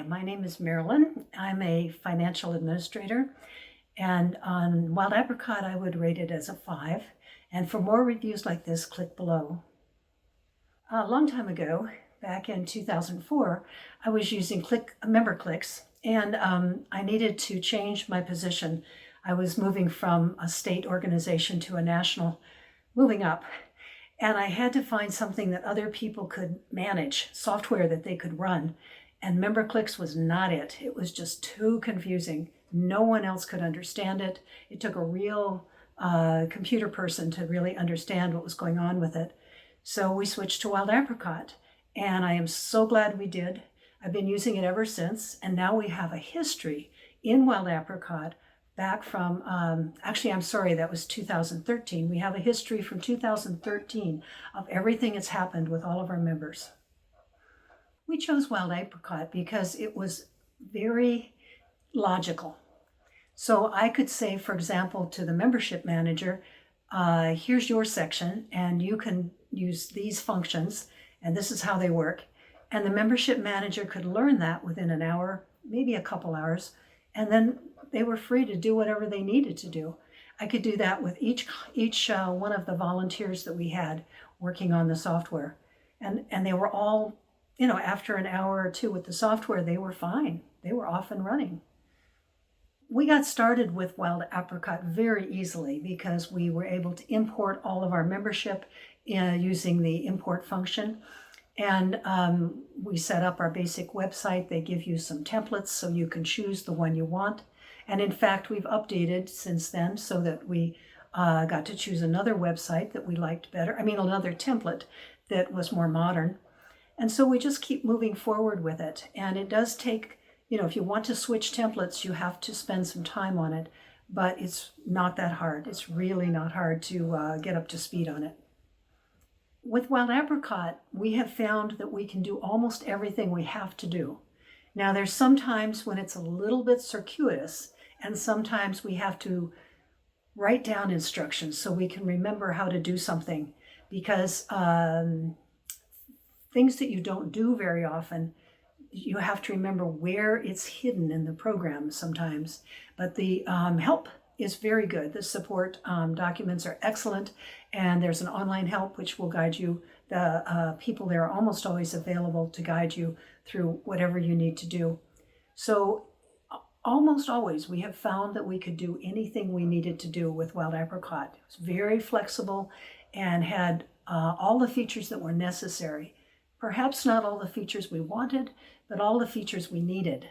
my name is Marilyn. I'm a financial administrator, and on Wild Apricot, I would rate it as a 5. And for more reviews like this, click below. A long time ago, back in 2004, I was using member clicks, and I needed to change my position. I was moving from a state organization to a national, moving up. And I had to find something that other people could manage, software that they could run. And MemberClicks was not it. It was just too confusing. No one else could understand it. It took a real computer person to really understand what was going on with it. So we switched to Wild Apricot. And I am so glad we did. I've been using it ever since. And now we have a history in Wild Apricot back from, actually, I'm sorry, that was 2013. We have a history from 2013 of everything that's happened with all of our members. We chose Wild Apricot because it was very logical. So I could say, for example, to the membership manager, here's your section, and you can use these functions, and this is how they work. And the membership manager could learn that within an hour, maybe a couple hours, and then they were free to do whatever they needed to do. I could do that with each one of the volunteers that we had working on the software. And they were all, after an hour or two with the software, they were fine. They were off and running. We got started with Wild Apricot very easily because we were able to import all of our membership using the import function. And we set up our basic website. They give you some templates so you can choose the one you want. And in fact, we've updated since then so that we got to choose another website that we liked better. Another template that was more modern. And so we just keep moving forward with it. And it does take, if you want to switch templates, you have to spend some time on it. But it's not that hard. It's really not hard to get up to speed on it. With Wild Apricot, we have found that we can do almost everything we have to do. Now, there's sometimes when it's a little bit circuitous, and sometimes we have to write down instructions so we can remember how to do something, because things that you don't do very often, you have to remember where it's hidden in the program sometimes. But the help is very good. The support documents are excellent, and there's an online help which will guide you. The people there are almost always available to guide you through whatever you need to do. So almost always we have found that we could do anything we needed to do with Wild Apricot. It was very flexible and had all the features that were necessary. Perhaps not all the features we wanted, but all the features we needed.